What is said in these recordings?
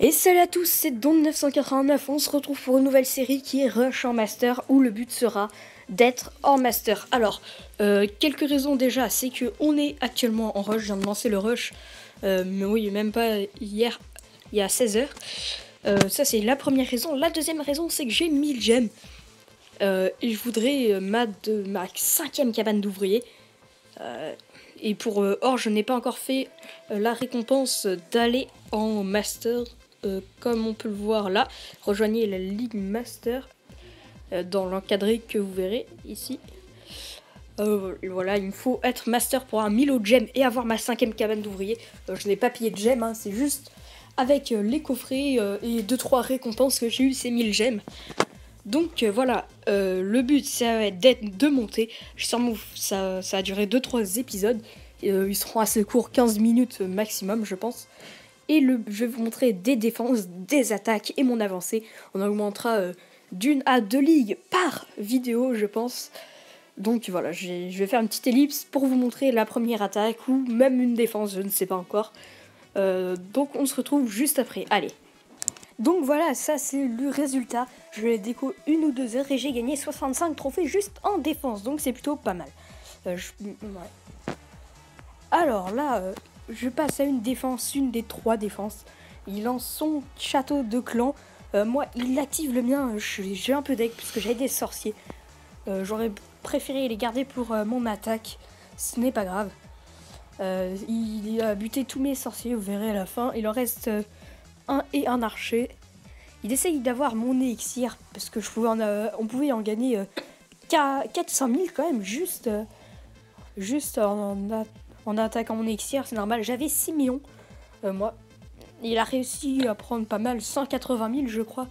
Et salut à tous, c'est Don989, on se retrouve pour une nouvelle série qui est Rush en Master, où le but sera d'être en Master. Alors, quelques raisons déjà, c'est que on est actuellement en Rush, je viens de lancer le Rush, mais oui, même pas hier, il y a 16h. Ça c'est la première raison. La deuxième raison, c'est que j'ai 1000 gemmes, et je voudrais ma 5e cabane d'ouvrier. Et pour or, je n'ai pas encore fait la récompense d'aller en Master. Comme on peut le voir là, rejoignez la Ligue Master dans l'encadré que vous verrez ici. Voilà, il me faut être Master pour un 1000 autres gemmes et avoir ma 5e cabane d'ouvrier. Je n'ai pas payé de gemmes, hein, c'est juste avec les coffrets et 2-3 récompenses que j'ai eu ces 1000 gemmes. Donc voilà, le but ça va être de monter. Ça a duré 2-3 épisodes. Ils seront assez courts, 15 minutes maximum je pense. Et je vais vous montrer des défenses, des attaques et mon avancée. On augmentera d'1 à 2 ligues par vidéo, je pense. Donc voilà, je vais faire une petite ellipse pour vous montrer la première attaque ou même une défense, je ne sais pas encore. Donc on se retrouve juste après. Allez. Donc voilà, ça c'est le résultat. Je l'ai déco 1 ou 2 heures et j'ai gagné 65 trophées juste en défense. Donc c'est plutôt pas mal. Ouais. Alors là... je passe à une défense, une des 3 défenses. Il lance son château de clan. Moi, il active le mien. J'ai un peu deck puisque j'ai des sorciers. J'aurais préféré les garder pour mon attaque. Ce n'est pas grave. Il a buté tous mes sorciers, vous verrez à la fin. Il en reste un et un archer. Il essaye d'avoir mon élixir parce que on pouvait en gagner 400 000 quand même, juste en attaquant mon élixir, c'est normal. J'avais 6 millions, moi. Il a réussi à prendre pas mal, 180 000 je crois.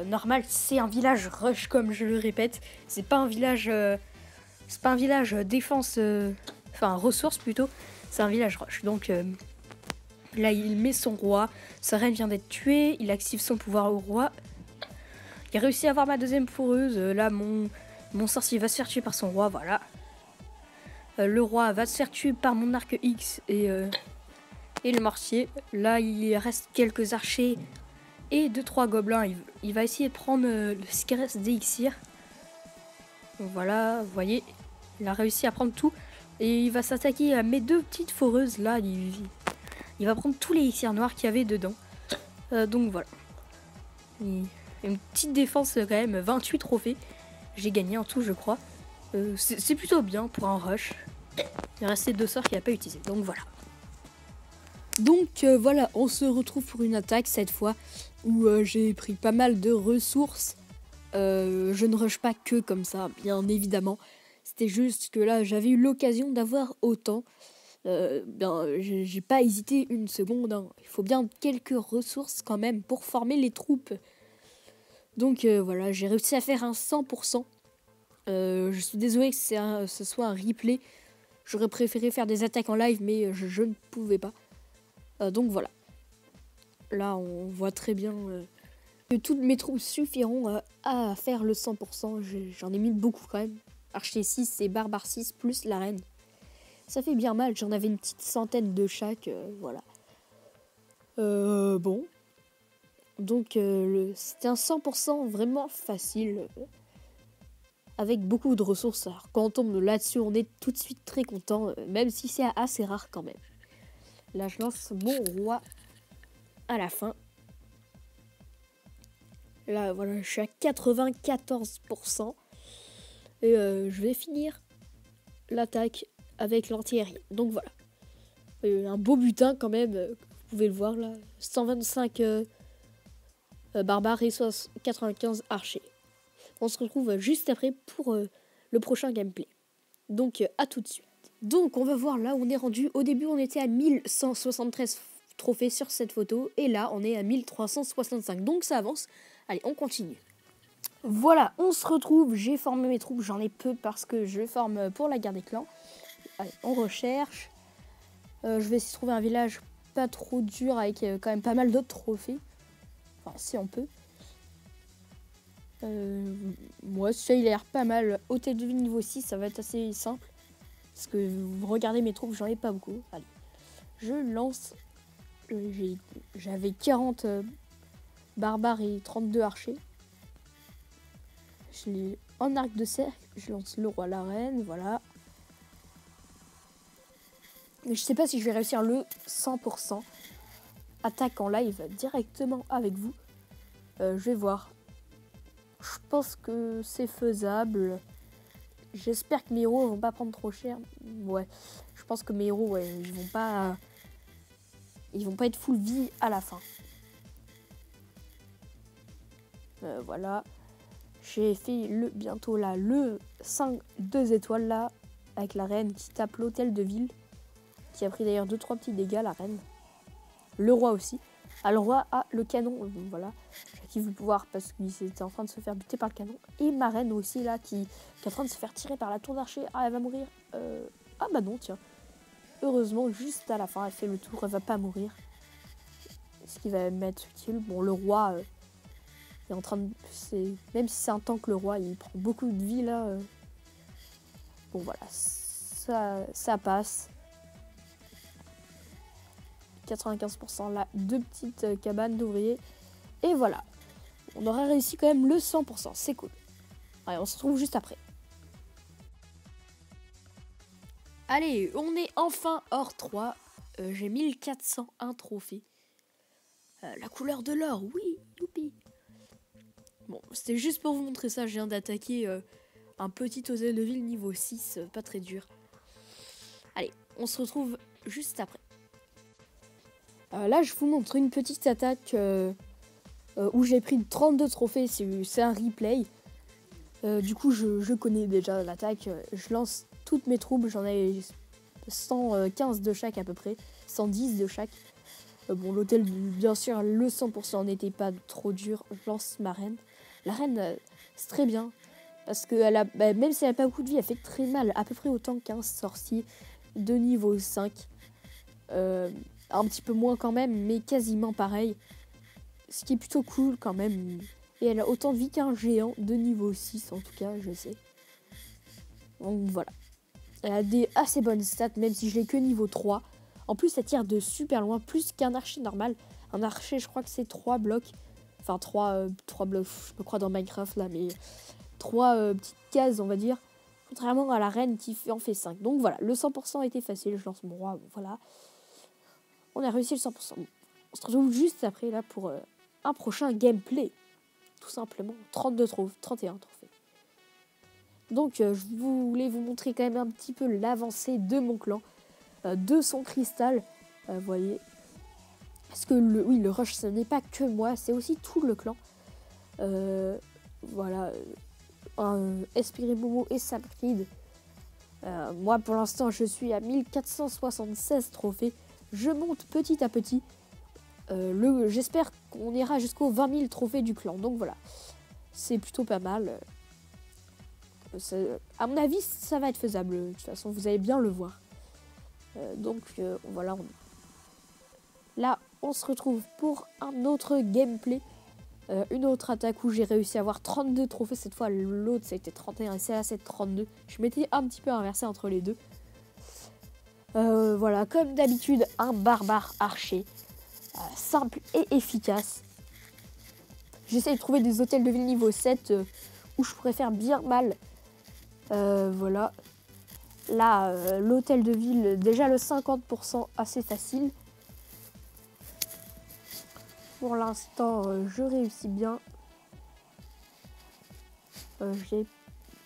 Normal, c'est un village rush comme je le répète. C'est pas un village défense, enfin ressources plutôt. C'est un village rush. Donc là, il met son roi. Sa reine vient d'être tuée. Il active son pouvoir au roi. Il a réussi à avoir ma 2e fourreuse. Là, mon sorcier va se faire tuer par son roi, voilà. Le roi va se faire tuer par mon arc X et le mortier. Là, il reste quelques archers et 2-3 gobelins. Il va essayer de prendre ce qui reste d'élixir. Voilà, vous voyez, il a réussi à prendre tout. Et il va s'attaquer à mes 2 petites foreuses. Là, il va prendre tous les élixirs noirs qu'il y avait dedans. Donc voilà. Une petite défense quand même, 28 trophées. J'ai gagné en tout, je crois. C'est plutôt bien pour un rush. Il restait 2 sorts qu'il n'a pas utilisé. Donc voilà. Donc voilà, on se retrouve pour une attaque cette fois où j'ai pris pas mal de ressources. Je ne rush pas que comme ça, bien évidemment. C'était juste que là, j'avais eu l'occasion d'avoir autant. J'ai pas hésité une seconde. Hein. Il faut bien quelques ressources quand même pour former les troupes. Donc voilà, j'ai réussi à faire un 100%. Je suis désolé que ce soit un replay. J'aurais préféré faire des attaques en live, mais je ne pouvais pas. Donc voilà. Là, on voit très bien que toutes mes troupes suffiront à faire le 100%. J'en ai mis beaucoup quand même. Archer 6 et barbare 6 plus la reine. Ça fait bien mal. J'en avais une petite centaine de chaque. Voilà. Bon. Donc c'était un 100% vraiment facile. Avec beaucoup de ressources. Alors, quand on tombe là-dessus, on est tout de suite très content, même si c'est assez rare quand même. Là, je lance mon roi à la fin. Là, voilà, je suis à 94%. Et je vais finir l'attaque avec l'anti-aérien. Donc voilà. Un beau butin quand même, vous pouvez le voir là. 125 barbares et 95 archers. On se retrouve juste après pour le prochain gameplay. Donc à tout de suite. Donc on va voir là où on est rendu. Au début on était à 1173 trophées sur cette photo. Et là on est à 1365. Donc ça avance. Allez, on continue. Voilà, on se retrouve. J'ai formé mes troupes. J'en ai peu parce que je forme pour la guerre des clans. Allez, on recherche. Je vais essayer de trouver un village pas trop dur avec quand même pas mal d'autres trophées. Enfin, si on peut. Moi, ça il a l'air pas mal. Hôtel de ville niveau 6, ça va être assez simple. Parce que vous regardez mes troupes, j'en ai pas beaucoup. Allez. je lance. J'avais 40 barbares et 32 archers. Je l'ai en arc de cercle. Je lance le roi, la reine, voilà. Mais je sais pas si je vais réussir le 100%. Attaque en live directement avec vous. Je vais voir. Je pense que c'est faisable. J'espère que mes héros vont pas prendre trop cher. Ouais, je pense que mes héros, ouais, ils vont pas être full vie à la fin. Voilà. J'ai fait bientôt là le 2 étoiles là avec la reine qui tape l'hôtel de ville, qui a pris d'ailleurs 2-3 petits dégâts, la reine. Le roi aussi. Ah, le roi a le canon, voilà. J'active le pouvoir parce qu'il était en train de se faire buter par le canon. Et ma reine aussi là qui est en train de se faire tirer par la tour d'archer. Ah, elle va mourir. Ah bah non, tiens. Heureusement, juste à la fin, elle fait le tour, elle va pas mourir. Ce qui va m'être utile. Bon, le roi est en train de... Même si c'est un tank, le roi, il prend beaucoup de vie là. Bon voilà, ça passe. 95% là, 2 petites cabanes d'ouvriers. Et voilà, on aura réussi quand même le 100%, c'est cool. Allez, on se retrouve juste après. Allez, on est enfin hors 3. J'ai 1401 trophées. La couleur de l'or, oui, youpi. Bon, c'était juste pour vous montrer ça, je viens d'attaquer un petit hôtel de ville niveau 6, pas très dur. Allez, on se retrouve juste après. Là, je vous montre une petite attaque où j'ai pris 32 trophées. C'est un replay. Du coup, je connais déjà l'attaque. Je lance toutes mes troupes. J'en ai 115 de chaque à peu près. 110 de chaque. Bon, l'hôtel, bien sûr, le 100% n'était pas trop dur. Je lance ma reine. La reine, c'est très bien. Parce que même si elle n'a pas beaucoup de vie, elle fait très mal. À peu près autant qu'un sorcier de niveau 5. Un petit peu moins quand même, mais quasiment pareil. Ce qui est plutôt cool quand même. Et elle a autant de vie qu'un géant de niveau 6 en tout cas, je sais. Donc voilà. Elle a des assez bonnes stats, même si je l'ai que niveau 3. En plus, elle tire de super loin, plus qu'un archer normal. Un archer, je crois que c'est 3 blocs. Enfin, 3 blocs, je me crois dans Minecraft là, mais 3 petites cases, on va dire. Contrairement à la reine qui en fait 5. Donc voilà, le 100% était facile. Je lance mon roi, voilà. On a réussi le 100%. On se retrouve juste après là pour un prochain gameplay. Tout simplement. 31 trophées. Donc je voulais vous montrer quand même un petit peu l'avancée de mon clan. De son cristal. Vous voyez. Parce que le rush, ce n'est pas que moi. C'est aussi tout le clan. Voilà. Esprit Momo et Samcrid. Moi pour l'instant je suis à 1476 trophées. Je monte petit à petit. J'espère qu'on ira jusqu'aux 20 000 trophées du clan. Donc voilà, c'est plutôt pas mal. À mon avis, ça va être faisable. De toute façon, vous allez bien le voir. Voilà. Là, on se retrouve pour un autre gameplay. Une autre attaque où j'ai réussi à avoir 32 trophées. Cette fois, l'autre, ça a été 31 et celle-là, c'est 32. Je m'étais un petit peu inversé entre les deux. Voilà, comme d'habitude, un barbare archer. Simple et efficace. J'essaie de trouver des hôtels de ville niveau 7 où je pourrais faire bien mal. Voilà. Là, l'hôtel de ville, déjà le 50% assez facile. Pour l'instant, je réussis bien. Je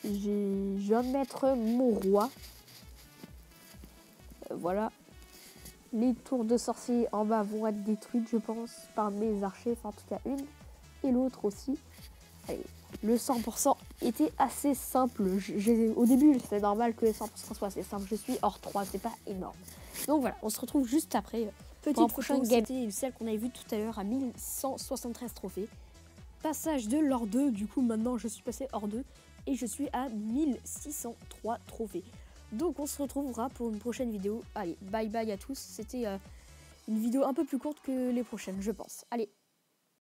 viens de mettre mon roi. Voilà. Les tours de sorciers en bas vont être détruites, je pense, par mes archers. Enfin, en tout cas, une et l'autre aussi. Allez, le 100% était assez simple. Au début, c'était normal que les 100% soient assez simples. Je suis hors 3, c'est pas énorme. Donc voilà, on se retrouve juste après. Petit prochain game. C'était celle qu'on avait vue tout à l'heure à 1173 trophées. Passage de l'or 2. Du coup, maintenant, je suis passé hors 2. Et je suis à 1603 trophées. Donc on se retrouvera pour une prochaine vidéo. Allez, bye bye à tous. C'était une vidéo un peu plus courte que les prochaines, je pense. Allez.